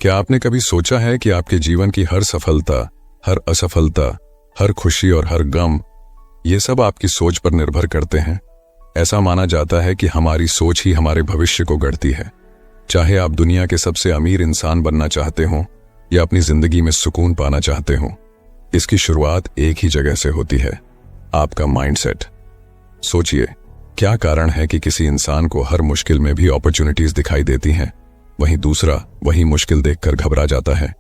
क्या आपने कभी सोचा है कि आपके जीवन की हर सफलता, हर असफलता, हर खुशी और हर गम, ये सब आपकी सोच पर निर्भर करते हैं? ऐसा माना जाता है कि हमारी सोच ही हमारे भविष्य को गढ़ती है। चाहे आप दुनिया के सबसे अमीर इंसान बनना चाहते हो या अपनी जिंदगी में सुकून पाना चाहते हो, इसकी शुरुआत एक ही जगह से होती है, आपका माइंडसेट। सोचिए, क्या कारण है कि किसी इंसान को हर मुश्किल में भी अपॉर्चुनिटीज दिखाई देती हैं, वहीं दूसरा वही मुश्किल देखकर घबरा जाता है?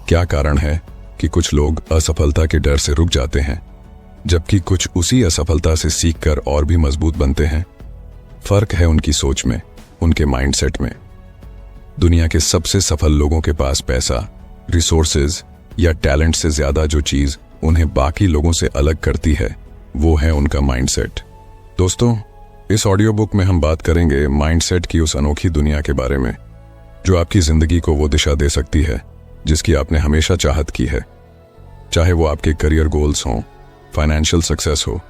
क्या कारण है कि कुछ लोग असफलता के डर से रुक जाते हैं, जबकि कुछ उसी असफलता से सीखकर और भी मजबूत बनते हैं? फर्क है उनकी सोच में, उनके माइंडसेट में। दुनिया के सबसे सफल लोगों के पास पैसा, रिसोर्सेज या टैलेंट से ज्यादा जो चीज उन्हें बाकी लोगों से अलग करती है, वो है उनका माइंडसेट। दोस्तों, इस ऑडियो बुक में हम बात करेंगे माइंडसेट की उस अनोखी दुनिया के बारे में जो आपकी जिंदगी को वो दिशा दे सकती है जिसकी आपने हमेशा चाहत की है। चाहे वो आपके करियर गोल्स हों, फाइनेंशियल सक्सेस हो,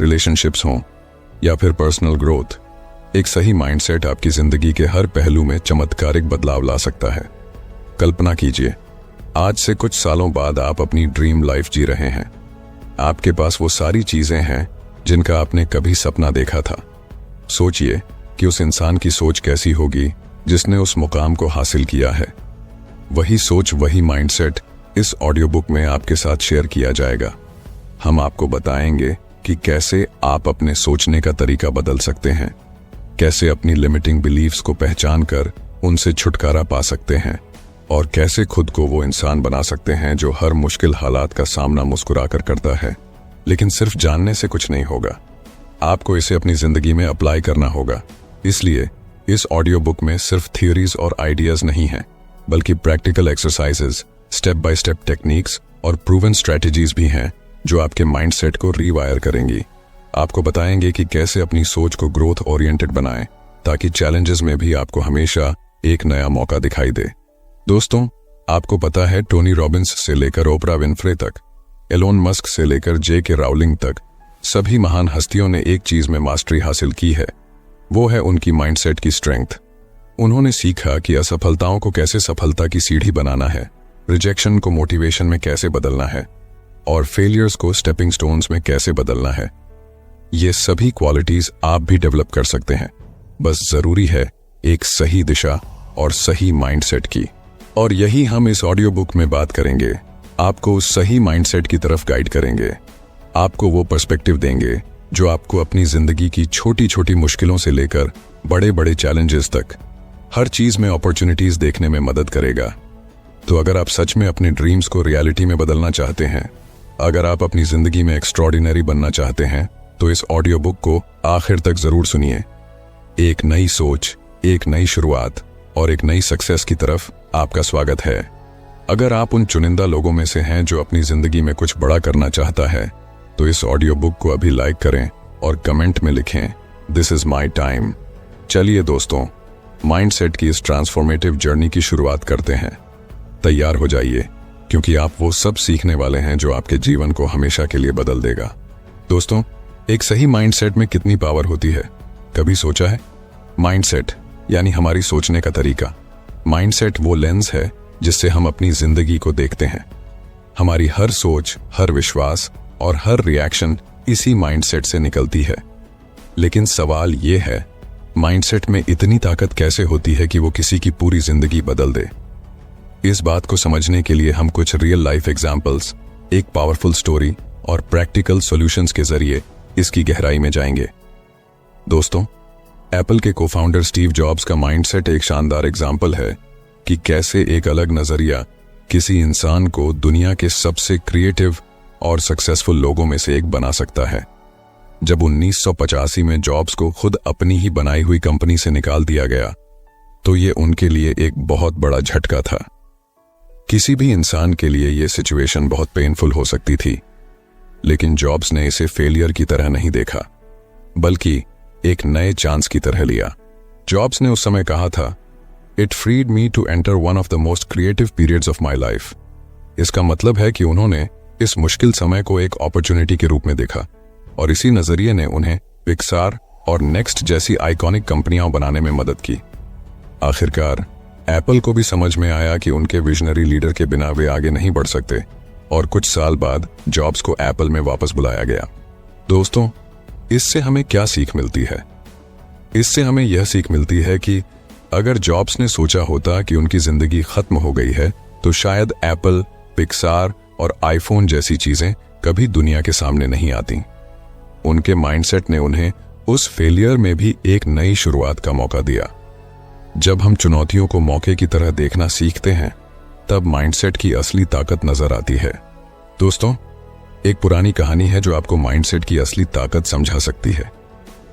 रिलेशनशिप्स हों या फिर पर्सनल ग्रोथ, एक सही माइंडसेट आपकी जिंदगी के हर पहलू में चमत्कारिक बदलाव ला सकता है। कल्पना कीजिए, आज से कुछ सालों बाद आप अपनी ड्रीम लाइफ जी रहे हैं। आपके पास वो सारी चीजें हैं जिनका आपने कभी सपना देखा था। सोचिए कि उस इंसान की सोच कैसी होगी जिसने उस मुकाम को हासिल किया है। वही सोच, वही माइंडसेट इस ऑडियो बुक में आपके साथ शेयर किया जाएगा। हम आपको बताएंगे कि कैसे आप अपने सोचने का तरीका बदल सकते हैं, कैसे अपनी लिमिटिंग बिलीफ्स को पहचान कर उनसे छुटकारा पा सकते हैं और कैसे खुद को वो इंसान बना सकते हैं जो हर मुश्किल हालात का सामना मुस्कुराकर करता है। लेकिन सिर्फ जानने से कुछ नहीं होगा, आपको इसे अपनी जिंदगी में अप्लाई करना होगा। इसलिए इस ऑडियो बुक में सिर्फ थियोरीज और आइडियाज नहीं हैं, बल्कि practical exercises, step by step techniques और प्रूवन स्ट्रेटजीज भी हैं जो आपके माइंडसेट को रीवायर करेंगी। आपको बताएंगे कि कैसे अपनी सोच को ग्रोथ ओरिएंटेड बनाएं ताकि चैलेंजेस में भी आपको हमेशा एक नया मौका दिखाई दे। दोस्तों, आपको पता है टोनी रॉबिन्स से लेकर ओपरा विनफ्रे तक, एलोन मस्क से लेकर जे.के. राउलिंग तक, सभी महान हस्तियों ने एक चीज में मास्टरी हासिल की है, वो है उनकी माइंडसेट की स्ट्रेंथ। उन्होंने सीखा कि असफलताओं को कैसे सफलता की सीढ़ी बनाना है, रिजेक्शन को मोटिवेशन में कैसे बदलना है और फेलियर्स को स्टेपिंग स्टोन्स में कैसे बदलना है। ये सभी क्वालिटीज आप भी डेवलप कर सकते हैं, बस जरूरी है एक सही दिशा और सही माइंडसेट की। और यही हम इस ऑडियो बुक में बात करेंगे। आपको उस सही माइंडसेट की तरफ गाइड करेंगे, आपको वो पर्सपेक्टिव देंगे जो आपको अपनी जिंदगी की छोटी छोटी मुश्किलों से लेकर बड़े बड़े चैलेंजेस तक हर चीज में अपॉर्चुनिटीज देखने में मदद करेगा। तो अगर आप सच में अपने ड्रीम्स को रियलिटी में बदलना चाहते हैं, अगर आप अपनी जिंदगी में एक्स्ट्रॉर्डिनरी बनना चाहते हैं, तो इस ऑडियो बुक को आखिर तक जरूर सुनिए। एक नई सोच, एक नई शुरुआत और एक नई सक्सेस की तरफ आपका स्वागत है। अगर आप उन चुनिंदा लोगों में से हैं जो अपनी जिंदगी में कुछ बड़ा करना चाहता है, तो इस ऑडियो बुक को अभी लाइक करें और कमेंट में लिखें, दिस इज माई टाइम। चलिए दोस्तों, माइंडसेट की इस ट्रांसफॉर्मेटिव जर्नी की शुरुआत करते हैं। तैयार हो जाइए, क्योंकि आप वो सब सीखने वाले हैं जो आपके जीवन को हमेशा के लिए बदल देगा। दोस्तों, एक सही माइंडसेट में कितनी पावर होती है, कभी सोचा है? माइंडसेट यानी हमारी सोचने का तरीका। माइंडसेट वो लेंस है जिससे हम अपनी जिंदगी को देखते हैं। हमारी हर सोच, हर विश्वास और हर रिएक्शन इसी माइंडसेट से निकलती है। लेकिन सवाल ये है, माइंडसेट में इतनी ताकत कैसे होती है कि वो किसी की पूरी जिंदगी बदल दे? इस बात को समझने के लिए हम कुछ रियल लाइफ एग्जाम्पल्स, एक पावरफुल स्टोरी और प्रैक्टिकल सॉल्यूशंस के जरिए इसकी गहराई में जाएंगे। दोस्तों, एप्पल के को-फाउंडर स्टीव जॉब्स का माइंडसेट एक शानदार एग्जाम्पल है कि कैसे एक अलग नजरिया किसी इंसान को दुनिया के सबसे क्रिएटिव और सक्सेसफुल लोगों में से एक बना सकता है। जब 1985 में जॉब्स को खुद अपनी ही बनाई हुई कंपनी से निकाल दिया गया, तो ये उनके लिए एक बहुत बड़ा झटका था। किसी भी इंसान के लिए ये सिचुएशन बहुत पेनफुल हो सकती थी, लेकिन जॉब्स ने इसे फेलियर की तरह नहीं देखा, बल्कि एक नए चांस की तरह लिया। जॉब्स ने उस समय कहा था, it freed me to enter one of the most creative periods of my life. इसका मतलब है कि उन्होंने इस मुश्किल समय को एक अपॉर्चुनिटी के रूप में देखा और इसी नजरिए ने उन्हें पिक्सार और नेक्स्ट जैसी आइकॉनिक कंपनियां बनाने में मदद की। आखिरकार एप्पल को भी समझ में आया कि उनके विजनरी लीडर के बिना वे आगे नहीं बढ़ सकते और कुछ साल बाद जॉब्स को एप्पल में वापस बुलाया गया। दोस्तों, इससे हमें क्या सीख मिलती है? इससे हमें यह सीख मिलती है कि अगर जॉब्स ने सोचा होता कि उनकी जिंदगी खत्म हो गई है तो शायद एप्पल, पिक्सार और आईफोन जैसी चीजें कभी दुनिया के सामने नहीं आती। उनके माइंडसेट ने उन्हें उस फेलियर में भी एक नई शुरुआत का मौका दिया। जब हम चुनौतियों को मौके की तरह देखना सीखते हैं तब माइंडसेट की असली ताकत नजर आती है। दोस्तों, एक पुरानी कहानी है जो आपको माइंडसेट की असली ताकत समझा सकती है।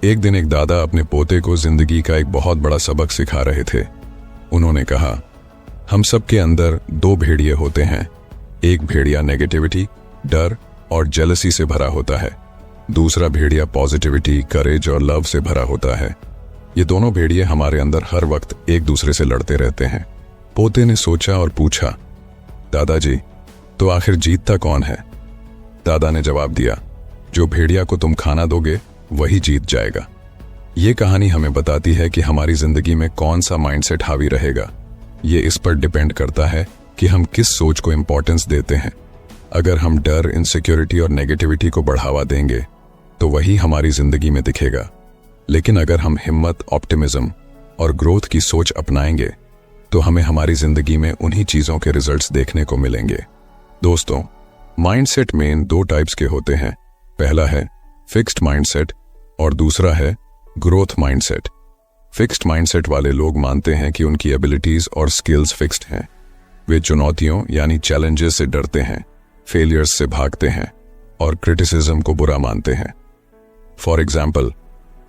एक दिन एक दादा अपने पोते को जिंदगी का एक बहुत बड़ा सबक सिखा रहे थे। उन्होंने कहा, हम सबके अंदर दो भेड़िए होते हैं। एक भेड़िया नेगेटिविटी, डर और जेलसी से भरा होता है। दूसरा भेड़िया पॉजिटिविटी, करेज और लव से भरा होता है। ये दोनों भेड़िए हमारे अंदर हर वक्त एक दूसरे से लड़ते रहते हैं। पोते ने सोचा और पूछा, दादाजी, तो आखिर जीतता कौन है? दादा ने जवाब दिया, जो भेड़िया को तुम खाना दोगे वही जीत जाएगा। ये कहानी हमें बताती है कि हमारी जिंदगी में कौन सा माइंडसेट हावी रहेगा। ये इस पर डिपेंड करता है कि हम किस सोच को इंपॉर्टेंस देते हैं। अगर हम डर, इनसिक्योरिटी और नेगेटिविटी को बढ़ावा देंगे तो वही हमारी जिंदगी में दिखेगा। लेकिन अगर हम हिम्मत, ऑप्टिमिज्म और ग्रोथ की सोच अपनाएंगे तो हमें हमारी जिंदगी में उन्हीं चीजों के रिजल्ट्स देखने को मिलेंगे। दोस्तों, माइंडसेट मेन दो टाइप्स के होते हैं। पहला है फिक्स्ड माइंडसेट और दूसरा है ग्रोथ माइंडसेट। फिक्स्ड माइंडसेट वाले लोग मानते हैं कि उनकी एबिलिटीज और स्किल्स फिक्स्ड हैं। वे चुनौतियों यानी चैलेंजेस से डरते हैं, फेलियर्स से भागते हैं और क्रिटिसिज्म को बुरा मानते हैं। फॉर एग्जाम्पल,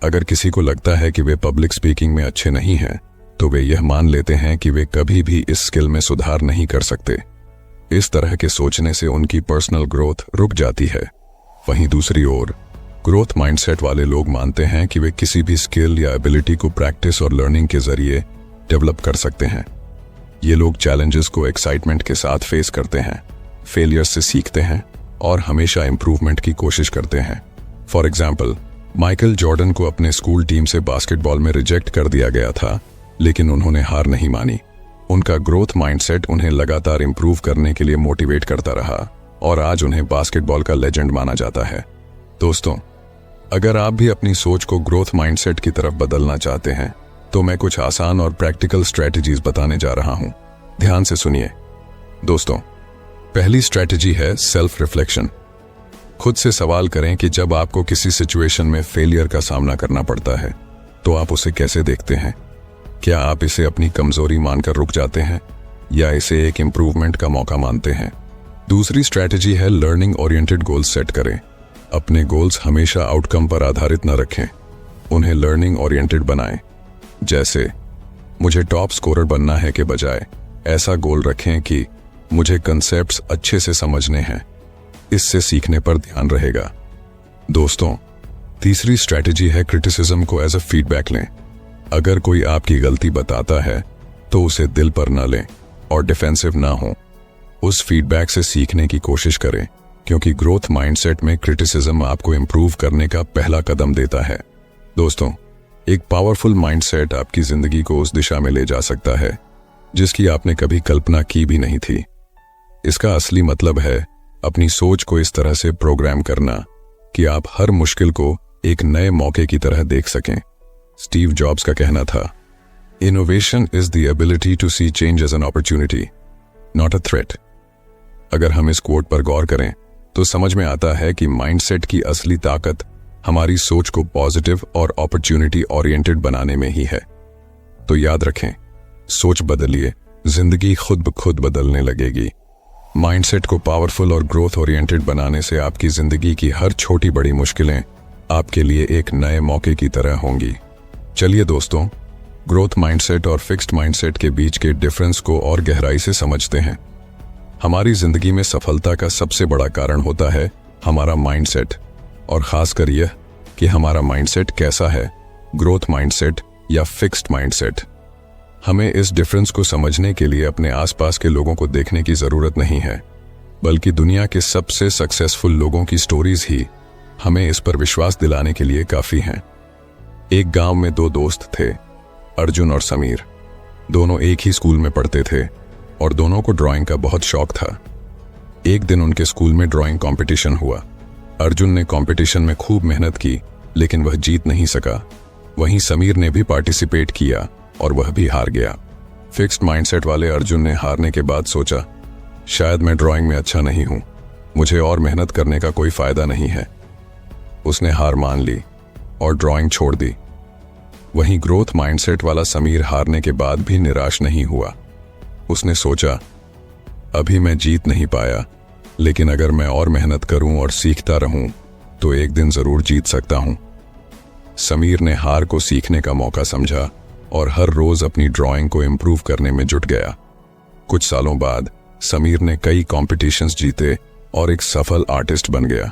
अगर किसी को लगता है कि वे पब्लिक स्पीकिंग में अच्छे नहीं हैं तो वे यह मान लेते हैं कि वे कभी भी इस स्किल में सुधार नहीं कर सकते। इस तरह के सोचने से उनकी पर्सनल ग्रोथ रुक जाती है। वहीं दूसरी ओर ग्रोथ माइंडसेट वाले लोग मानते हैं कि वे किसी भी स्किल या एबिलिटी को प्रैक्टिस और लर्निंग के जरिए डेवलप कर सकते हैं। ये लोग चैलेंजेस को एक्साइटमेंट के साथ फेस करते हैं, फेलियर से सीखते हैं और हमेशा इंप्रूवमेंट की कोशिश करते हैं। फॉर एग्जाम्पल, माइकल जॉर्डन को अपने स्कूल टीम से बास्केटबॉल में रिजेक्ट कर दिया गया था, लेकिन उन्होंने हार नहीं मानी। उनका ग्रोथ माइंडसेट उन्हें लगातार इंप्रूव करने के लिए मोटिवेट करता रहा और आज उन्हें बास्केटबॉल का लेजेंड माना जाता है। दोस्तों, अगर आप भी अपनी सोच को ग्रोथ माइंडसेट की तरफ बदलना चाहते हैं तो मैं कुछ आसान और प्रैक्टिकल स्ट्रेटजीज बताने जा रहा हूं। ध्यान से सुनिए। दोस्तों, पहली स्ट्रेटजी है सेल्फ रिफ्लेक्शन। खुद से सवाल करें कि जब आपको किसी सिचुएशन में फेलियर का सामना करना पड़ता है तो आप उसे कैसे देखते हैं। क्या आप इसे अपनी कमजोरी मानकर रुक जाते हैं या इसे एक इंप्रूवमेंट का मौका मानते हैं? दूसरी स्ट्रेटजी है लर्निंग ओरिएंटेड गोल्स सेट करें। अपने गोल्स हमेशा आउटकम पर आधारित न रखें, उन्हें लर्निंग ओरिएंटेड बनाएं। जैसे मुझे टॉप स्कोरर बनना है के बजाय ऐसा गोल रखें कि मुझे कंसेप्ट्स अच्छे से समझने हैं। इससे सीखने पर ध्यान रहेगा। दोस्तों, तीसरी स्ट्रेटजी है क्रिटिसिज्म को एज अ फीडबैक लें। अगर कोई आपकी गलती बताता है तो उसे दिल पर न लें और डिफेंसिव ना हो। उस फीडबैक से सीखने की कोशिश करें, क्योंकि ग्रोथ माइंडसेट में क्रिटिसिज्म आपको इंप्रूव करने का पहला कदम देता है। दोस्तों, एक पावरफुल माइंडसेट आपकी जिंदगी को उस दिशा में ले जा सकता है जिसकी आपने कभी कल्पना की भी नहीं थी। इसका असली मतलब है अपनी सोच को इस तरह से प्रोग्राम करना कि आप हर मुश्किल को एक नए मौके की तरह देख सकें। स्टीव जॉब्स का कहना था, innovation is the ability to see change as an opportunity, not a threat. अगर हम इस कोट पर गौर करें तो समझ में आता है कि माइंडसेट की असली ताकत हमारी सोच को पॉजिटिव और अपॉर्चुनिटी ओरिएंटेड बनाने में ही है। तो याद रखें, सोच बदलिए, जिंदगी खुद ब खुद बदलने लगेगी। माइंडसेट को पावरफुल और ग्रोथ ओरिएंटेड बनाने से आपकी जिंदगी की हर छोटी बड़ी मुश्किलें आपके लिए एक नए मौके की तरह होंगी। चलिए दोस्तों, ग्रोथ माइंडसेट और फिक्स्ड माइंडसेट के बीच के डिफरेंस को और गहराई से समझते हैं। हमारी जिंदगी में सफलता का सबसे बड़ा कारण होता है हमारा माइंडसेट, और खासकर यह कि हमारा माइंडसेट कैसा है, ग्रोथ माइंडसेट या फिक्स्ड माइंडसेट। हमें इस डिफरेंस को समझने के लिए अपने आसपास के लोगों को देखने की जरूरत नहीं है, बल्कि दुनिया के सबसे सक्सेसफुल लोगों की स्टोरीज ही हमें इस पर विश्वास दिलाने के लिए काफी हैं। एक गांव में दो दोस्त थे, अर्जुन और समीर। दोनों एक ही स्कूल में पढ़ते थे और दोनों को ड्राइंग का बहुत शौक था। एक दिन उनके स्कूल में ड्राइंग कंपटीशन हुआ। अर्जुन ने कंपटीशन में खूब मेहनत की, लेकिन वह जीत नहीं सका। वहीं समीर ने भी पार्टिसिपेट किया और वह भी हार गया। फिक्स्ड माइंडसेट वाले अर्जुन ने हारने के बाद सोचा, शायद मैं ड्राइंग में अच्छा नहीं हूं, मुझे और मेहनत करने का कोई फायदा नहीं है। उसने हार मान ली और ड्राइंग छोड़ दी। वहीं ग्रोथ माइंडसेट वाला समीर हारने के बाद भी निराश नहीं हुआ। उसने सोचा, अभी मैं जीत नहीं पाया, लेकिन अगर मैं और मेहनत करूं और सीखता रहूं तो एक दिन जरूर जीत सकता हूं। समीर ने हार को सीखने का मौका समझा और हर रोज अपनी ड्राइंग को इम्प्रूव करने में जुट गया। कुछ सालों बाद समीर ने कई कॉम्पिटिशन्स जीते और एक सफल आर्टिस्ट बन गया,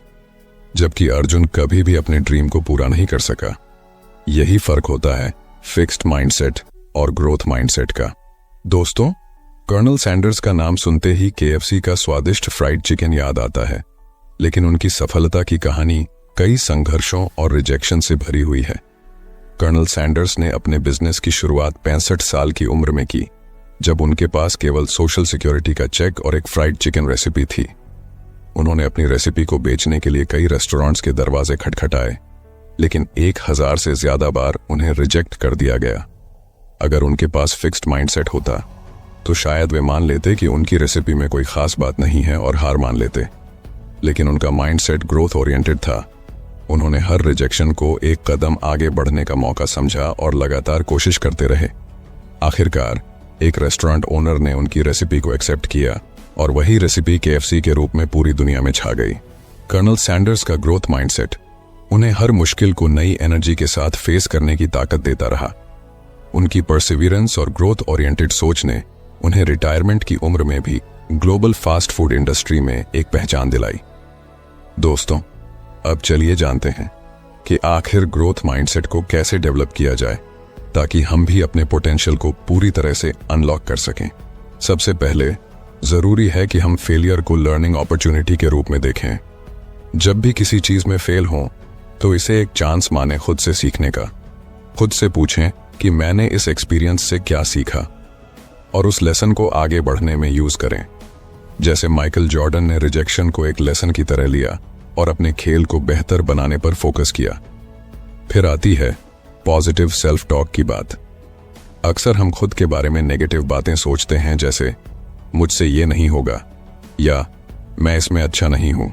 जबकि अर्जुन कभी भी अपने ड्रीम को पूरा नहीं कर सका। यही फर्क होता है फिक्स्ड माइंडसेट और ग्रोथ माइंडसेट का। दोस्तों, कर्नल सैंडर्स का नाम सुनते ही KFC का स्वादिष्ट फ्राइड चिकन याद आता है, लेकिन उनकी सफलता की कहानी कई संघर्षों और रिजेक्शन से भरी हुई है। कर्नल सैंडर्स ने अपने बिजनेस की शुरुआत 65 साल की उम्र में की, जब उनके पास केवल सोशल सिक्योरिटी का चेक और एक फ्राइड चिकन रेसिपी थी। उन्होंने अपनी रेसिपी को बेचने के लिए कई रेस्टोरेंट्स के दरवाजे खटखटाए, लेकिन 1000 से ज्यादा बार उन्हें रिजेक्ट कर दिया गया। अगर उनके पास फिक्स्ड माइंडसेट होता तो शायद वे मान लेते कि उनकी रेसिपी में कोई खास बात नहीं है और हार मान लेते, लेकिन उनका माइंडसेट ग्रोथ ओरिएंटेड था। उन्होंने हर रिजेक्शन को एक कदम आगे बढ़ने का मौका समझा और लगातार कोशिश करते रहे। आखिरकार एक रेस्टोरेंट ओनर ने उनकी रेसिपी को एक्सेप्ट किया और वही रेसिपी KFC के रूप में पूरी दुनिया में छा गई। कर्नल सैंडर्स का ग्रोथ माइंडसेट उन्हें हर मुश्किल को नई एनर्जी के साथ फेस करने की ताकत देता रहा। उनकी परसिवियरेंस और ग्रोथ ओरिएंटेड सोच ने उन्हें रिटायरमेंट की उम्र में भी ग्लोबल फास्ट फूड इंडस्ट्री में एक पहचान दिलाई। दोस्तों, अब चलिए जानते हैं कि आखिर ग्रोथ माइंडसेट को कैसे डेवलप किया जाए ताकि हम भी अपने पोटेंशियल को पूरी तरह से अनलॉक कर सकें। सबसे पहले जरूरी है कि हम फेलियर को लर्निंग अपॉर्चुनिटी के रूप में देखें। जब भी किसी चीज में फेल हो तो इसे एक चांस माने खुद से सीखने का। खुद से पूछें कि मैंने इस एक्सपीरियंस से क्या सीखा और उस लेसन को आगे बढ़ने में यूज करें। जैसे माइकल जॉर्डन ने रिजेक्शन को एक लेसन की तरह लिया और अपने खेल को बेहतर बनाने पर फोकस किया। फिर आती है पॉजिटिव सेल्फ टॉक की बात। अक्सर हम खुद के बारे में नेगेटिव बातें सोचते हैं, जैसे मुझसे ये नहीं होगा या मैं इसमें अच्छा नहीं हूं,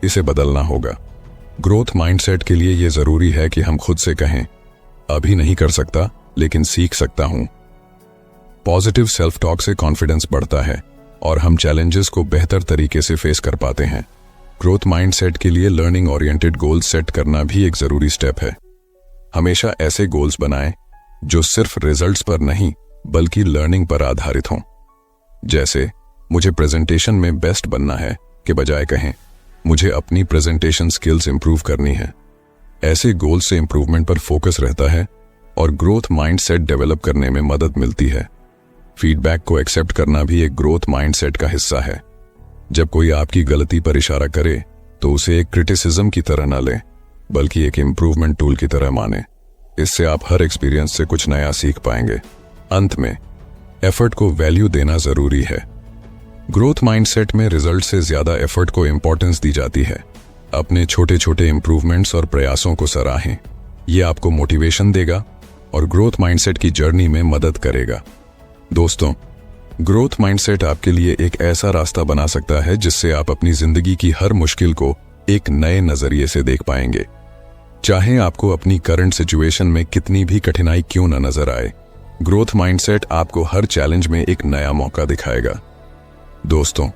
इसे बदलना होगा। ग्रोथ माइंडसेट के लिए यह जरूरी है कि हम खुद से कहें, अभी नहीं कर सकता लेकिन सीख सकता हूं। पॉजिटिव सेल्फ टॉक से कॉन्फिडेंस बढ़ता है और हम चैलेंजेस को बेहतर तरीके से फेस कर पाते हैं। ग्रोथ माइंडसेट के लिए लर्निंग ओरिएंटेड गोल्स सेट करना भी एक जरूरी स्टेप है। हमेशा ऐसे गोल्स बनाएं जो सिर्फ रिजल्ट्स पर नहीं बल्कि लर्निंग पर आधारित हों। जैसे मुझे प्रेजेंटेशन में बेस्ट बनना है के बजाय कहें मुझे अपनी प्रेजेंटेशन स्किल्स इंप्रूव करनी है। ऐसे गोल से इंप्रूवमेंट पर फोकस रहता है और ग्रोथ माइंडसेट डेवलप करने में मदद मिलती है। फीडबैक को एक्सेप्ट करना भी एक ग्रोथ माइंडसेट का हिस्सा है। जब कोई आपकी गलती पर इशारा करे तो उसे एक क्रिटिसिज्म की तरह न लें बल्कि एक इंप्रूवमेंट टूल की तरह माने। इससे आप हर एक्सपीरियंस से कुछ नया सीख पाएंगे। अंत में एफर्ट को वैल्यू देना जरूरी है। ग्रोथ माइंडसेट में रिजल्ट से ज्यादा एफर्ट को इंपॉर्टेंस दी जाती है। अपने छोटे छोटे इंप्रूवमेंट्स और प्रयासों को सराहें। यह आपको मोटिवेशन देगा और ग्रोथ माइंडसेट की जर्नी में मदद करेगा। दोस्तों, ग्रोथ माइंडसेट आपके लिए एक ऐसा रास्ता बना सकता है जिससे आप अपनी जिंदगी की हर मुश्किल को एक नए नजरिए से देख पाएंगे। चाहे आपको अपनी करंट सिचुएशन में कितनी भी कठिनाई क्यों न नजर आए, ग्रोथ माइंडसेट आपको हर चैलेंज में एक नया मौका दिखाएगा। दोस्तों,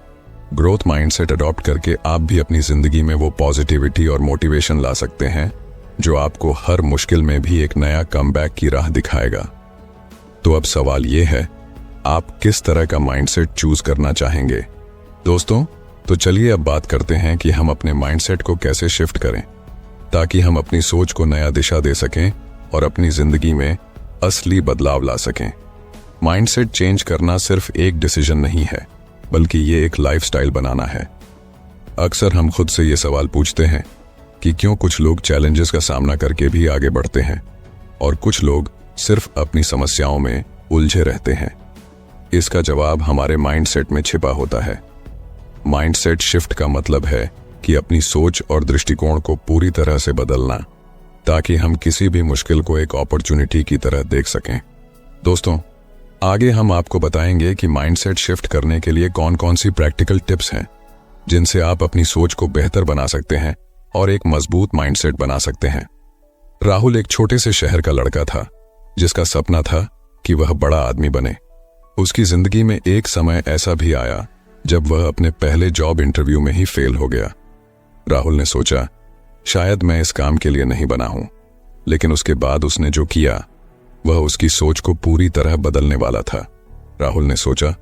ग्रोथ माइंडसेट अडॉप्ट करके आप भी अपनी जिंदगी में वो पॉजिटिविटी और मोटिवेशन ला सकते हैं जो आपको हर मुश्किल में भी एक नया कमबैक की राह दिखाएगा। तो अब सवाल ये है, आप किस तरह का माइंडसेट चूज करना चाहेंगे? दोस्तों, तो चलिए अब बात करते हैं कि हम अपने माइंडसेट को कैसे शिफ्ट करें ताकि हम अपनी सोच को नया दिशा दे सकें और अपनी जिंदगी में असली बदलाव ला सकें। माइंडसेट चेंज करना सिर्फ एक डिसीजन नहीं है बल्कि ये एक लाइफस्टाइल बनाना है। अक्सर हम खुद से ये सवाल पूछते हैं कि क्यों कुछ लोग चैलेंजेस का सामना करके भी आगे बढ़ते हैं और कुछ लोग सिर्फ अपनी समस्याओं में उलझे रहते हैं? इसका जवाब हमारे माइंडसेट में छिपा होता है। माइंडसेट शिफ्ट का मतलब है कि अपनी सोच और दृष्टिकोण को पूरी तरह से बदलना, ताकि हम किसी भी मुश्किल को एक अपॉर्चुनिटी की तरह देख सकें। दोस्तों, आगे हम आपको बताएंगे कि माइंडसेट शिफ्ट करने के लिए कौन कौन सी प्रैक्टिकल टिप्स हैं जिनसे आप अपनी सोच को बेहतर बना सकते हैं और एक मजबूत माइंडसेट बना सकते हैं। राहुल एक छोटे से शहर का लड़का था जिसका सपना था कि वह बड़ा आदमी बने। उसकी जिंदगी में एक समय ऐसा भी आया जब वह अपने पहले जॉब इंटरव्यू में ही फेल हो गया। राहुल ने सोचा, शायद मैं इस काम के लिए नहीं बना हूं, लेकिन उसके बाद उसने जो किया वह उसकी सोच को पूरी तरह बदलने वाला था। राहुल ने सोचा,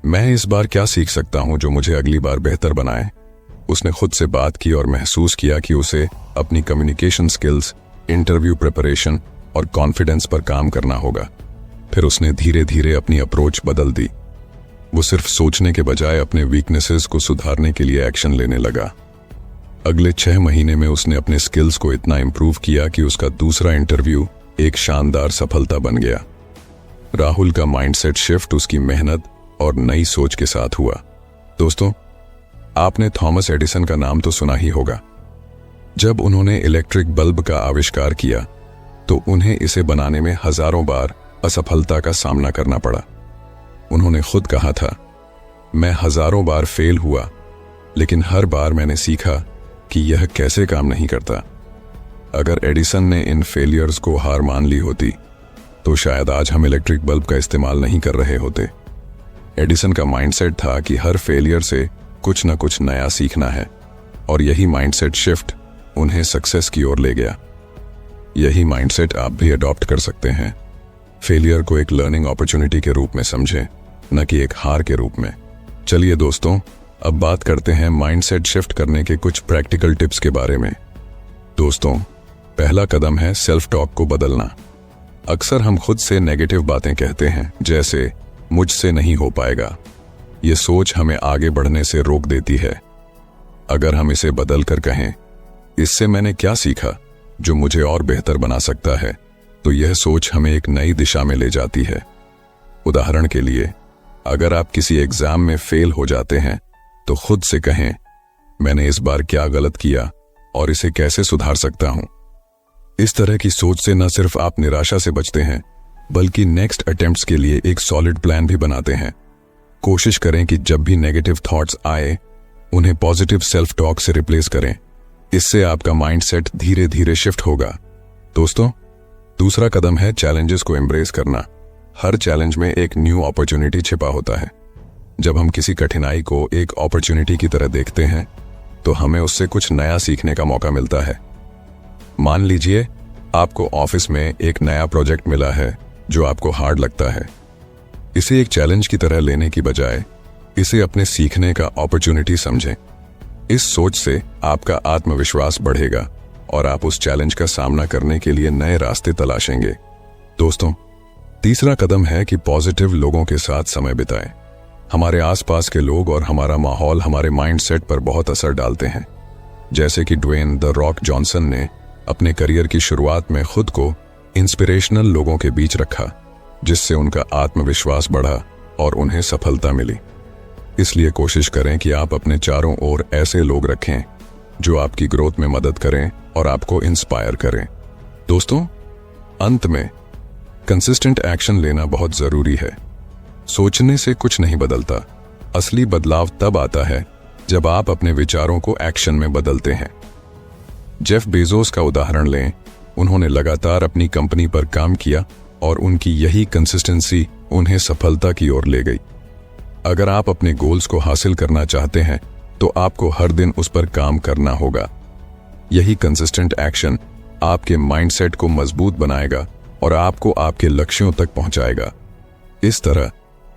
मैं इस बार क्या सीख सकता हूं जो मुझे अगली बार बेहतर बनाए। उसने खुद से बात की और महसूस किया कि उसे अपनी कम्युनिकेशन स्किल्स, इंटरव्यू प्रिपरेशन और कॉन्फिडेंस पर काम करना होगा। फिर उसने धीरे धीरे अपनी अप्रोच बदल दी। वो सिर्फ सोचने के बजाय अपने वीकनेसेस को सुधारने के लिए एक्शन लेने लगा। अगले 6 महीने में उसने अपने स्किल्स को इतना इंप्रूव किया कि उसका दूसरा इंटरव्यू एक शानदार सफलता बन गया। राहुल का माइंडसेट शिफ्ट उसकी मेहनत और नई सोच के साथ हुआ। दोस्तों, आपने थॉमस एडिसन का नाम तो सुना ही होगा। जब उन्होंने इलेक्ट्रिक बल्ब का आविष्कार किया तो उन्हें इसे बनाने में हजारों बार असफलता का सामना करना पड़ा। उन्होंने खुद कहा था, मैं हजारों बार फेल हुआ, लेकिन हर बार मैंने सीखा कि यह कैसे काम नहीं करता। अगर एडिसन ने इन फेलियर्स को हार मान ली होती तो शायद आज हम इलेक्ट्रिक बल्ब का इस्तेमाल नहीं कर रहे होते। एडिसन का माइंडसेट था कि हर फेलियर से कुछ न कुछ नया सीखना है, और यही माइंडसेट शिफ्ट उन्हें सक्सेस की ओर ले गया। यही माइंडसेट आप भी अडॉप्ट कर सकते हैं। फेलियर को एक लर्निंग अपॉर्चुनिटी के रूप में समझें, न कि एक हार के रूप में। चलिए दोस्तों, अब बात करते हैं माइंडसेट शिफ्ट करने के कुछ प्रैक्टिकल टिप्स के बारे में। दोस्तों, पहला कदम है सेल्फ टॉक को बदलना। अक्सर हम खुद से नेगेटिव बातें कहते हैं, जैसे मुझसे नहीं हो पाएगा। ये सोच हमें आगे बढ़ने से रोक देती है। अगर हम इसे बदल कर कहें, इससे मैंने क्या सीखा जो मुझे और बेहतर बना सकता है, तो यह सोच हमें एक नई दिशा में ले जाती है। उदाहरण के लिए, अगर आप किसी एग्जाम में फेल हो जाते हैं तो खुद से कहें, मैंने इस बार क्या गलत किया और इसे कैसे सुधार सकता हूं। इस तरह की सोच से न सिर्फ आप निराशा से बचते हैं, बल्कि नेक्स्ट अटेम्प्ट्स के लिए एक सॉलिड प्लान भी बनाते हैं। कोशिश करें कि जब भी नेगेटिव थॉट्स आए, उन्हें पॉजिटिव सेल्फ टॉक से रिप्लेस करें। इससे आपका माइंडसेट धीरे धीरे शिफ्ट होगा। दोस्तों, दूसरा कदम है चैलेंजेस को एम्ब्रेस करना। हर चैलेंज में एक न्यू अपॉर्चुनिटी छिपा होता है। जब हम किसी कठिनाई को एक अपॉर्चुनिटी की तरह देखते हैं तो हमें उससे कुछ नया सीखने का मौका मिलता है। मान लीजिए आपको ऑफिस में एक नया प्रोजेक्ट मिला है जो आपको हार्ड लगता है। इसे एक चैलेंज की तरह लेने की बजाय इसे अपने सीखने का अपॉर्चुनिटी समझें। इस सोच से आपका आत्मविश्वास बढ़ेगा और आप उस चैलेंज का सामना करने के लिए नए रास्ते तलाशेंगे। दोस्तों, तीसरा कदम है कि पॉजिटिव लोगों के साथ समय बिताएं। हमारे आसपास के लोग और हमारा माहौल हमारे माइंडसेट पर बहुत असर डालते हैं। जैसे कि ड्वेन द रॉक जॉनसन ने अपने करियर की शुरुआत में खुद को इंस्पिरेशनल लोगों के बीच रखा, जिससे उनका आत्मविश्वास बढ़ा और उन्हें सफलता मिली। इसलिए कोशिश करें कि आप अपने चारों ओर ऐसे लोग रखें जो आपकी ग्रोथ में मदद करें और आपको इंस्पायर करें। दोस्तों, अंत में कंसिस्टेंट एक्शन लेना बहुत जरूरी है। सोचने से कुछ नहीं बदलता। असली बदलाव तब आता है जब आप अपने विचारों को एक्शन में बदलते हैं। जेफ बेजोस का उदाहरण लें। उन्होंने लगातार अपनी कंपनी पर काम किया और उनकी यही कंसिस्टेंसी उन्हें सफलता की ओर ले गई। अगर आप अपने गोल्स को हासिल करना चाहते हैं तो आपको हर दिन उस पर काम करना होगा। यही कंसिस्टेंट एक्शन आपके माइंडसेट को मजबूत बनाएगा और आपको आपके लक्ष्यों तक पहुंचाएगा। इस तरह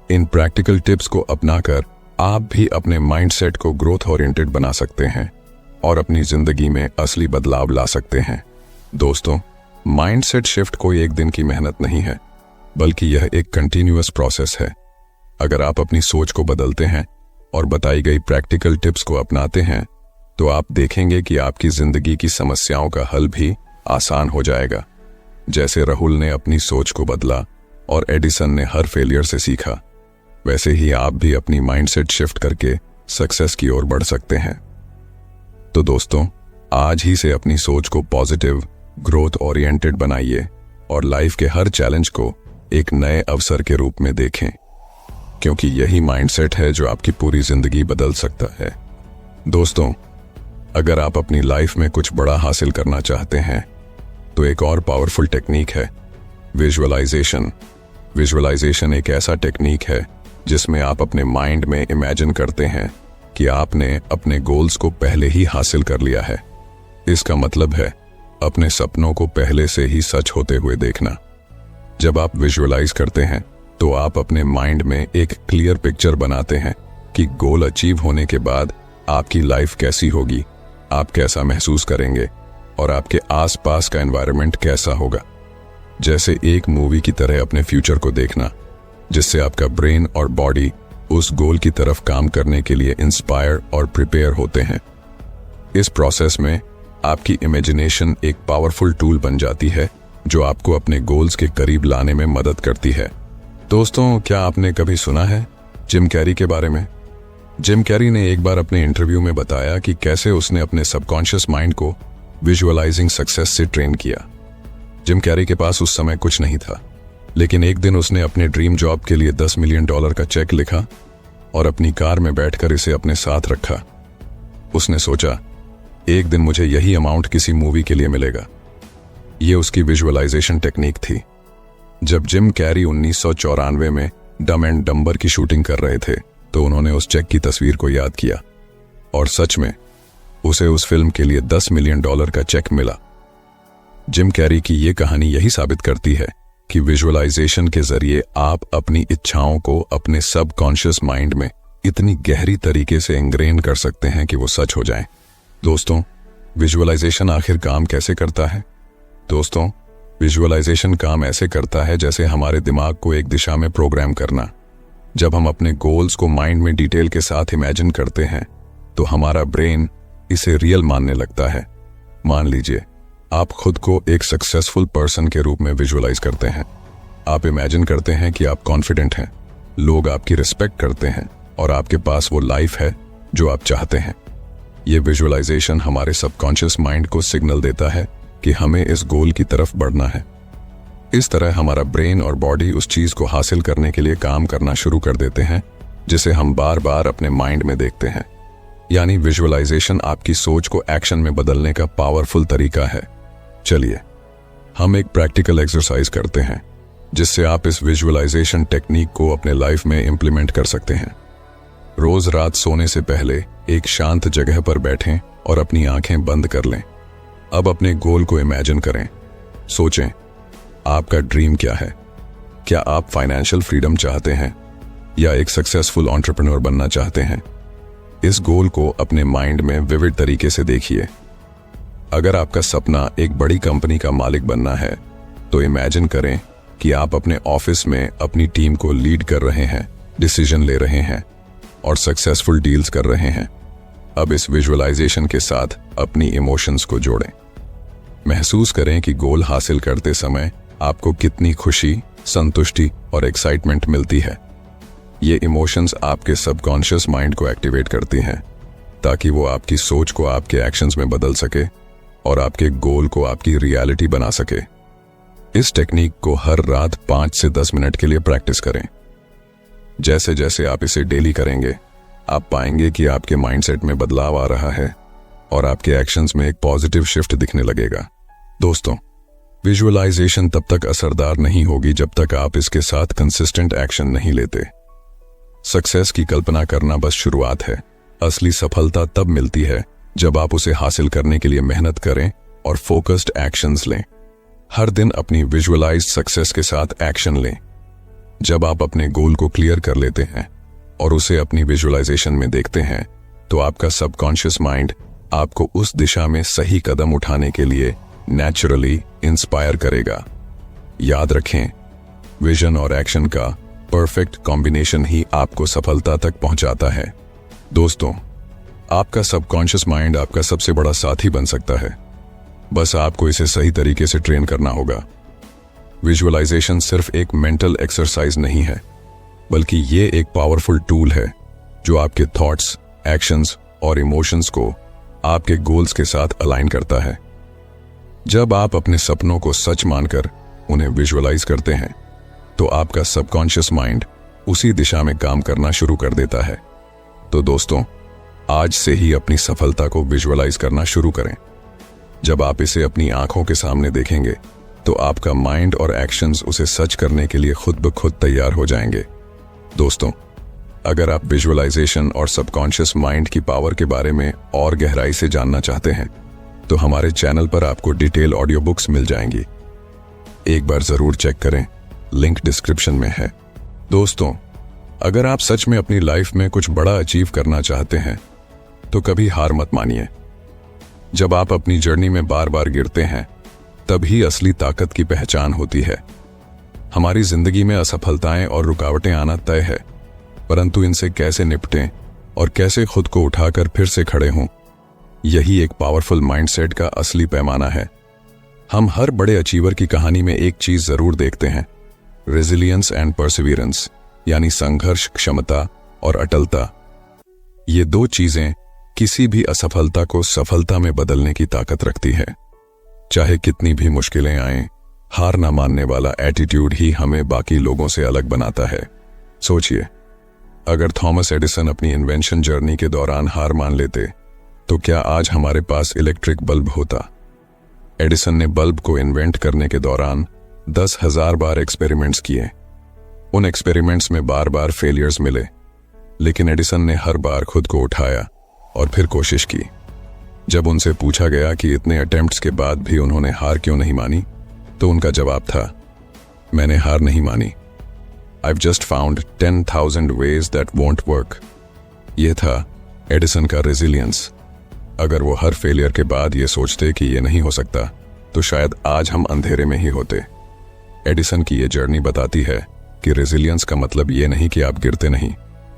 इन प्रैक्टिकल टिप्स को अपनाकर आप भी अपने माइंडसेट को ग्रोथ ओरिएंटेड बना सकते हैं और अपनी जिंदगी में असली बदलाव ला सकते हैं। दोस्तों, माइंडसेट शिफ्ट कोई एक दिन की मेहनत नहीं है, बल्कि यह एक कंटिन्यूअस प्रोसेस है। अगर आप अपनी सोच को बदलते हैं और बताई गई प्रैक्टिकल टिप्स को अपनाते हैं तो आप देखेंगे कि आपकी जिंदगी की समस्याओं का हल भी आसान हो जाएगा। जैसे राहुल ने अपनी सोच को बदला, और एडिसन ने हर फेलियर से सीखा, वैसे ही आप भी अपनी माइंडसेट शिफ्ट करके सक्सेस की ओर बढ़ सकते हैं। तो दोस्तों, आज ही से अपनी सोच को पॉजिटिव, ग्रोथ ओरिएंटेड बनाइए और लाइफ के हर चैलेंज को एक नए अवसर के रूप में देखें, क्योंकि यही माइंडसेट है जो आपकी पूरी जिंदगी बदल सकता है। दोस्तों, अगर आप अपनी लाइफ में कुछ बड़ा हासिल करना चाहते हैं तो एक और पावरफुल टेक्निक है विजुअलाइजेशन। विजुअलाइजेशन एक ऐसा टेक्निक है जिसमें आप अपने माइंड में इमेजिन करते हैं कि आपने अपने गोल्स को पहले ही हासिल कर लिया है। इसका मतलब है अपने सपनों को पहले से ही सच होते हुए देखना। जब आप विजुअलाइज करते हैं तो आप अपने माइंड में एक क्लियर पिक्चर बनाते हैं कि गोल अचीव होने के बाद आपकी लाइफ कैसी होगी, आप कैसा महसूस करेंगे और आपके आसपास का एनवायरनमेंट कैसा होगा। जैसे एक मूवी की तरह अपने फ्यूचर को देखना, जिससे आपका ब्रेन और बॉडी उस गोल की तरफ काम करने के लिए इंस्पायर और प्रिपेयर होते हैं। इस प्रोसेस में आपकी इमेजिनेशन एक पावरफुल टूल बन जाती है जो आपको अपने गोल्स के करीब लाने में मदद करती है। दोस्तों, क्या आपने कभी सुना है जिम कैरी के बारे में? जिम कैरी ने एक बार अपने इंटरव्यू में बताया कि कैसे उसने अपने सबकॉन्शियस माइंड को विजुअलाइजिंग सक्सेस से ट्रेन किया। जिम कैरी के पास उस समय कुछ नहीं था, लेकिन एक दिन उसने अपने ड्रीम जॉब के लिए $10 मिलियन का चेक लिखा और अपनी कार में बैठकर इसे अपने साथ रखा। उसने सोचा, एक दिन मुझे यही अमाउंट किसी मूवी के लिए मिलेगा। यह उसकी विजुअलाइजेशन टेक्निक थी। जब जिम कैरी 1994 में डम एंड डम्बर की शूटिंग कर रहे थे तो उन्होंने उस चेक की तस्वीर को याद किया और सच में उसे उस फिल्म के लिए $10 मिलियन का चेक मिला। जिम कैरी की यह कहानी यही साबित करती है कि विजुअलाइजेशन के जरिए आप अपनी इच्छाओं को अपने सबकॉन्शियस माइंड में इतनी गहरी तरीके से इंग्रेन कर सकते हैं कि वो सच हो जाएं। दोस्तों, विजुअलाइजेशन आखिर काम कैसे करता है? दोस्तों, विजुअलाइजेशन काम ऐसे करता है जैसे हमारे दिमाग को एक दिशा में प्रोग्राम करना। जब हम अपने गोल्स को माइंड में डिटेल के साथ इमेजिन करते हैं तो हमारा ब्रेन इसे रियल मानने लगता है। मान लीजिए आप खुद को एक सक्सेसफुल पर्सन के रूप में विजुअलाइज करते हैं। आप इमेजिन करते हैं कि आप कॉन्फिडेंट हैं, लोग आपकी रिस्पेक्ट करते हैं और आपके पास वो लाइफ है जो आप चाहते हैं। ये विजुअलाइजेशन हमारे सबकॉन्शियस माइंड को सिग्नल देता है कि हमें इस गोल की तरफ बढ़ना है। इस तरह हमारा ब्रेन और बॉडी उस चीज को हासिल करने के लिए काम करना शुरू कर देते हैं जिसे हम बार बार अपने माइंड में देखते हैं। यानी विजुअलाइजेशन आपकी सोच को एक्शन में बदलने का पावरफुल तरीका है। चलिए हम एक प्रैक्टिकल एक्सरसाइज करते हैं जिससे आप इस विजुअलाइजेशन टेक्निक को अपने लाइफ में इंप्लीमेंट कर सकते हैं। रोज रात सोने से पहले एक शांत जगह पर बैठें और अपनी आंखें बंद कर लें। अब अपने गोल को इमेजिन करें। सोचें, आपका ड्रीम क्या है? क्या आप फाइनेंशियल फ्रीडम चाहते हैं या एक सक्सेसफुल एंटरप्रेन्योर बनना चाहते हैं? इस गोल को अपने माइंड में विविड तरीके से देखिए। अगर आपका सपना एक बड़ी कंपनी का मालिक बनना है तो इमेजिन करें कि आप अपने ऑफिस में अपनी टीम को लीड कर रहे हैं, डिसीजन ले रहे हैं और सक्सेसफुल डील्स कर रहे हैं। अब इस विजुअलाइजेशन के साथ अपनी इमोशंस को जोड़ें। महसूस करें कि गोल हासिल करते समय आपको कितनी खुशी, संतुष्टि और एक्साइटमेंट मिलती है। ये इमोशंस आपके सबकॉन्शियस माइंड को एक्टिवेट करती हैं ताकि वो आपकी सोच को आपके एक्शंस में बदल सके और आपके गोल को आपकी रियलिटी बना सके। इस टेक्निक को हर रात 5 से 10 मिनट के लिए प्रैक्टिस करें। जैसे जैसे आप इसे डेली करेंगे, आप पाएंगे कि आपके माइंडसेट में बदलाव आ रहा है और आपके एक्शंस में एक पॉजिटिव शिफ्ट दिखने लगेगा। दोस्तों, विजुअलाइजेशन तब तक असरदार नहीं होगी जब तक आप इसके साथ कंसिस्टेंट एक्शन नहीं लेते। सक्सेस की कल्पना करना बस शुरुआत है। असली सफलता तब मिलती है जब आप उसे हासिल करने के लिए मेहनत करें और फोकस्ड एक्शंस लें। हर दिन अपनी विजुअलाइज्ड सक्सेस के साथ एक्शन लें। जब आप अपने गोल को क्लियर कर लेते हैं और उसे अपनी विजुअलाइजेशन में देखते हैं तो आपका सबकॉन्शियस माइंड आपको उस दिशा में सही कदम उठाने के लिए नेचुरली इंस्पायर करेगा। याद रखें, विजन और एक्शन का परफेक्ट कॉम्बिनेशन ही आपको सफलता तक पहुंचाता है। दोस्तों, आपका सबकॉन्शियस माइंड आपका सबसे बड़ा साथी बन सकता है। बस आपको इसे सही तरीके से ट्रेन करना होगा। विजुअलाइजेशन सिर्फ एक मेंटल एक्सरसाइज नहीं है, बल्कि ये एक पावरफुल टूल है जो आपके थॉट्स, एक्शंस और इमोशंस को आपके गोल्स के साथ अलाइन करता है। जब आप अपने सपनों को सच मानकर उन्हें विजुअलाइज करते हैं, तो आपका सबकॉन्शियस माइंड उसी दिशा में काम करना शुरू कर देता है। तो दोस्तों, आज से ही अपनी सफलता को विजुअलाइज करना शुरू करें। जब आप इसे अपनी आंखों के सामने देखेंगे, तो आपका माइंड और एक्शंस उसे सच करने के लिए खुद ब खुद तैयार हो जाएंगे। दोस्तों, अगर आप विजुअलाइजेशन और सबकॉन्शियस माइंड की पावर के बारे में और गहराई से जानना चाहते हैं, तो हमारे चैनल पर आपको डिटेल ऑडियो बुक्स मिल जाएंगी। एक बार जरूर चेक करें, लिंक डिस्क्रिप्शन में है। दोस्तों, अगर आप सच में अपनी लाइफ में कुछ बड़ा अचीव करना चाहते हैं, तो कभी हार मत मानिए। जब आप अपनी जर्नी में बार बार गिरते हैं, तभी असली ताकत की पहचान होती है। हमारी जिंदगी में असफलताएं और रुकावटें आना तय है, परंतु इनसे कैसे निपटें और कैसे खुद को उठाकर फिर से खड़े हों, यही एक पावरफुल माइंडसेट का असली पैमाना है। हम हर बड़े अचीवर की कहानी में एक चीज जरूर देखते हैं, रेजिलियंस एंड परसिवियरेंस, यानी संघर्ष, क्षमता और अटलता। ये दो चीजें किसी भी असफलता को सफलता में बदलने की ताकत रखती है। चाहे कितनी भी मुश्किलें आएं, हार ना मानने वाला एटीट्यूड ही हमें बाकी लोगों से अलग बनाता है। सोचिए, अगर थॉमस एडिसन अपनी इन्वेंशन जर्नी के दौरान हार मान लेते, तो क्या आज हमारे पास इलेक्ट्रिक बल्ब होता? एडिसन ने बल्ब को इन्वेंट करने के दौरान 10,000 बार एक्सपेरिमेंट्स किए। उन एक्सपेरिमेंट्स में बार बार फेलियर्स मिले, लेकिन एडिसन ने हर बार खुद को उठाया और फिर कोशिश की। जब उनसे पूछा गया कि इतने अटेम्प्ट्स के बाद भी उन्होंने हार क्यों नहीं मानी, तो उनका जवाब था, मैंने हार नहीं मानी। I've just found 10,000 ways that won't work। यह था एडिसन का रेजिलियंस। अगर वो हर फेलियर के बाद ये सोचते कि ये नहीं हो सकता, तो शायद आज हम अंधेरे में ही होते। एडिसन की ये जर्नी बताती है कि रेजिलियंस का मतलब ये नहीं कि आप गिरते नहीं,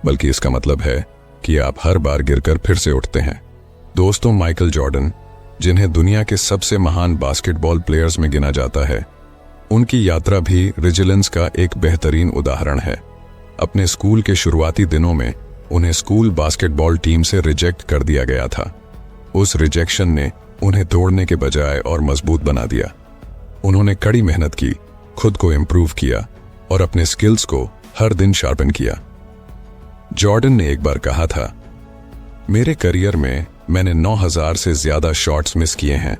बल्कि इसका मतलब है कि आप हर बार गिरकर फिर से उठते हैं। दोस्तों, माइकल जॉर्डन, जिन्हें दुनिया के सबसे महान बास्केटबॉल प्लेयर्स में गिना जाता है, उनकी यात्रा भी रेजिलियंस का एक बेहतरीन उदाहरण है। अपने स्कूल के शुरुआती दिनों में उन्हें स्कूल बास्केटबॉल टीम से रिजेक्ट कर दिया गया था। उस रिजेक्शन ने उन्हें तोड़ने के बजाय और मजबूत बना दिया। उन्होंने कड़ी मेहनत की, खुद को इम्प्रूव किया और अपने स्किल्स को हर दिन शार्पन किया। जॉर्डन ने एक बार कहा था, मेरे करियर में मैंने 9,000 से ज्यादा शॉट्स मिस किए हैं।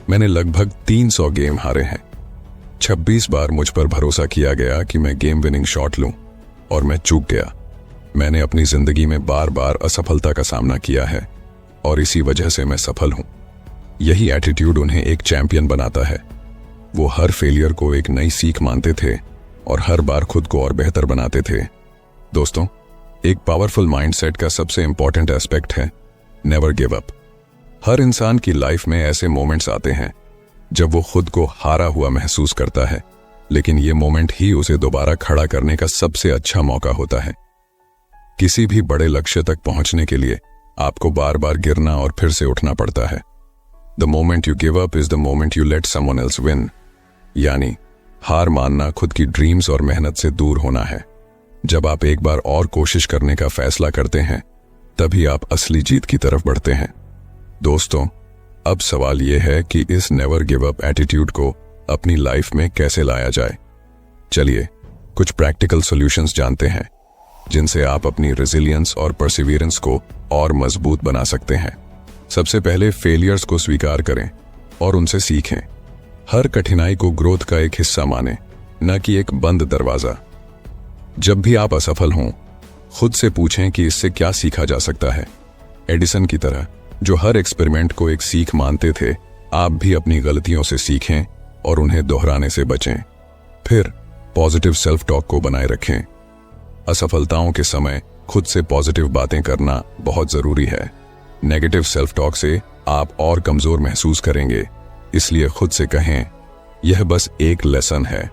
मैंने लगभग 300 गेम हारे हैं। 26 बार मुझ पर भरोसा किया गया कि मैं गेम विनिंग शॉट लूं, और मैं चूक गया। मैंने अपनी जिंदगी में बार बार असफलता का सामना किया है, और इसी वजह से मैं सफल हूं। यही एटीट्यूड उन्हें एक चैंपियन बनाता है। वो हर फेलियर को एक नई सीख मानते थे और हर बार खुद को और बेहतर बनाते थे। दोस्तों, एक पावरफुल माइंडसेट का सबसे इंपॉर्टेंट एस्पेक्ट है नेवर गिव अप। हर इंसान की लाइफ में ऐसे मोमेंट्स आते हैं जब वो खुद को हारा हुआ महसूस करता है, लेकिन ये मोमेंट ही उसे दोबारा खड़ा करने का सबसे अच्छा मौका होता है। किसी भी बड़े लक्ष्य तक पहुंचने के लिए आपको बार बार गिरना और फिर से उठना पड़ता है। The moment you give up is the moment you let someone else win. यानी हार मानना खुद की ड्रीम्स और मेहनत से दूर होना है। जब आप एक बार और कोशिश करने का फैसला करते हैं, तभी आप असली जीत की तरफ बढ़ते हैं। दोस्तों, अब सवाल यह है कि इस नेवर गिव अप एटीट्यूड को अपनी लाइफ में कैसे लाया जाए। चलिए कुछ प्रैक्टिकल सॉल्यूशंस जानते हैं, जिनसे आप अपनी रेजिलियंस और परसिवियरेंस को और मजबूत बना सकते हैं। सबसे पहले फेलियर्स को स्वीकार करें और उनसे सीखें। हर कठिनाई को ग्रोथ का एक हिस्सा मानें, न कि एक बंद दरवाजा। जब भी आप असफल हों, खुद से पूछें कि इससे क्या सीखा जा सकता है। एडिसन की तरह, जो हर एक्सपेरिमेंट को एक सीख मानते थे, आप भी अपनी गलतियों से सीखें और उन्हें दोहराने से बचें। फिर पॉजिटिव सेल्फ टॉक को बनाए रखें। असफलताओं के समय खुद से पॉजिटिव बातें करना बहुत जरूरी है। नेगेटिव सेल्फ टॉक से आप और कमजोर महसूस करेंगे। इसलिए खुद से कहें, यह बस एक लेसन है,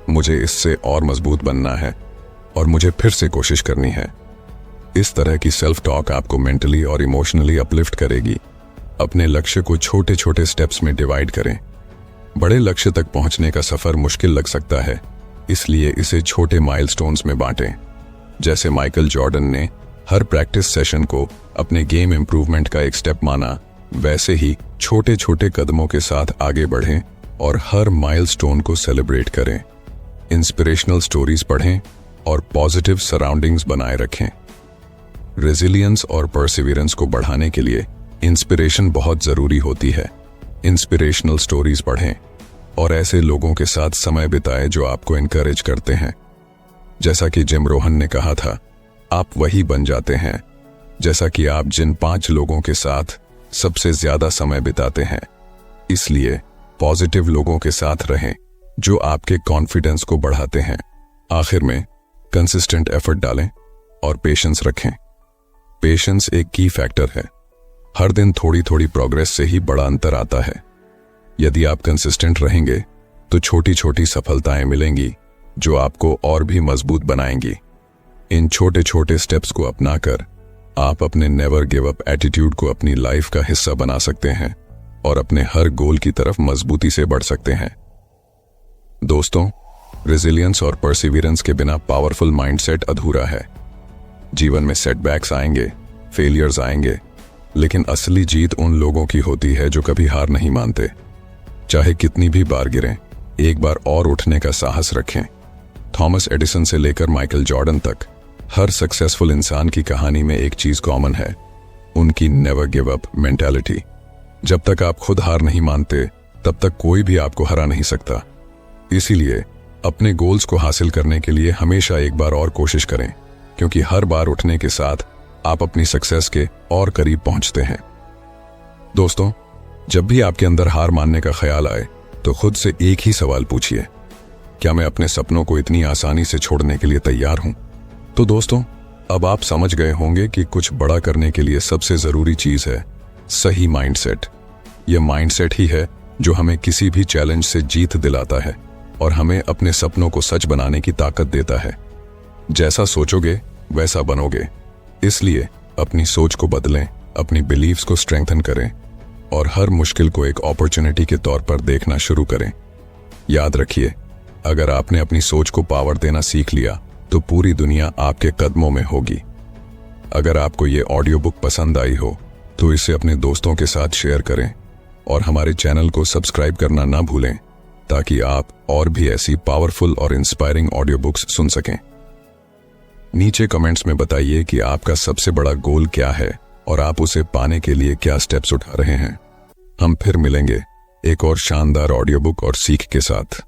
मुझे इससे और मजबूत बनना है और मुझे फिर से कोशिश करनी है। इस तरह की सेल्फ टॉक आपको मेंटली और इमोशनली अपलिफ्ट करेगी। अपने लक्ष्य को छोटे छोटे स्टेप्स में डिवाइड करें। बड़े लक्ष्य तक पहुंचने का सफर मुश्किल लग सकता है, इसलिए इसे छोटे माइलस्टोन्स में बांटें। जैसे माइकल जॉर्डन ने हर प्रैक्टिस सेशन को अपने गेम इंप्रूवमेंट का एक स्टेप माना, वैसे ही छोटे छोटे कदमों के साथ आगे बढ़ें और हर माइलस्टोन को सेलिब्रेट करें। इंस्पिरेशनल स्टोरीज पढ़ें और पॉजिटिव सराउंडिंग्स बनाए रखें। रेजिलियंस और परसिवियरेंस को बढ़ाने के लिए इंस्पिरेशन बहुत जरूरी होती है। इंस्पिरेशनल स्टोरीज पढ़ें और ऐसे लोगों के साथ समय बिताएं जो आपको इनकरेज करते हैं। जैसा कि जिम रोहन ने कहा था, आप वही बन जाते हैं जैसा कि आप जिन 5 लोगों के साथ सबसे ज्यादा समय बिताते हैं। इसलिए पॉजिटिव लोगों के साथ रहें जो आपके कॉन्फिडेंस को बढ़ाते हैं। आखिर में कंसिस्टेंट एफर्ट डालें और पेशेंस रखें। पेशेंस एक की फैक्टर है। हर दिन थोड़ी थोड़ी प्रोग्रेस से ही बड़ा अंतर आता है। यदि आप कंसिस्टेंट रहेंगे तो छोटी छोटी सफलताएं मिलेंगी जो आपको और भी मजबूत बनाएंगी। इन छोटे छोटे स्टेप्स को अपनाकर आप अपने नेवर गिव अप एटीट्यूड को अपनी लाइफ का हिस्सा बना सकते हैं और अपने हर गोल की तरफ मजबूती से बढ़ सकते हैं। दोस्तों, रेजिलियंस और परसिवियरेंस के बिना पावरफुल माइंडसेट अधूरा है। जीवन में सेटबैक्स आएंगे, फेलियर्स आएंगे, लेकिन असली जीत उन लोगों की होती है जो कभी हार नहीं मानते। चाहे कितनी भी बार गिरें, एक बार और उठने का साहस रखें। थॉमस एडिसन से लेकर माइकल जॉर्डन तक हर सक्सेसफुल इंसान की कहानी में एक चीज कॉमन है, उनकी नेवर गिव अप मेंटालिटी। जब तक आप खुद हार नहीं मानते, तब तक कोई भी आपको हरा नहीं सकता। इसीलिए अपने गोल्स को हासिल करने के लिए हमेशा एक बार और कोशिश करें, क्योंकि हर बार उठने के साथ आप अपनी सक्सेस के और करीब पहुंचते हैं। दोस्तों, जब भी आपके अंदर हार मानने का ख्याल आए तो खुद से एक ही सवाल पूछिए, क्या मैं अपने सपनों को इतनी आसानी से छोड़ने के लिए तैयार हूं? तो दोस्तों, अब आप समझ गए होंगे कि कुछ बड़ा करने के लिए सबसे जरूरी चीज है सही माइंडसेट। यह माइंडसेट ही है जो हमें किसी भी चैलेंज से जीत दिलाता है और हमें अपने सपनों को सच बनाने की ताकत देता है। जैसा सोचोगे वैसा बनोगे। इसलिए अपनी सोच को बदलें, अपनी बिलीव्स को स्ट्रेंथन करें और हर मुश्किल को एक अपॉर्चुनिटी के तौर पर देखना शुरू करें। याद रखिए, अगर आपने अपनी सोच को पावर देना सीख लिया तो पूरी दुनिया आपके कदमों में होगी। अगर आपको ये ऑडियो बुक पसंद आई हो तो इसे अपने दोस्तों के साथ शेयर करें और हमारे चैनल को सब्सक्राइब करना ना भूलें, ताकि आप और भी ऐसी पावरफुल और इंस्पायरिंग ऑडियो बुक्स सुन सकें। नीचे कमेंट्स में बताइए कि आपका सबसे बड़ा गोल क्या है और आप उसे पाने के लिए क्या स्टेप्स उठा रहे हैं। हम फिर मिलेंगे एक और शानदार ऑडियो बुक और सीख के साथ।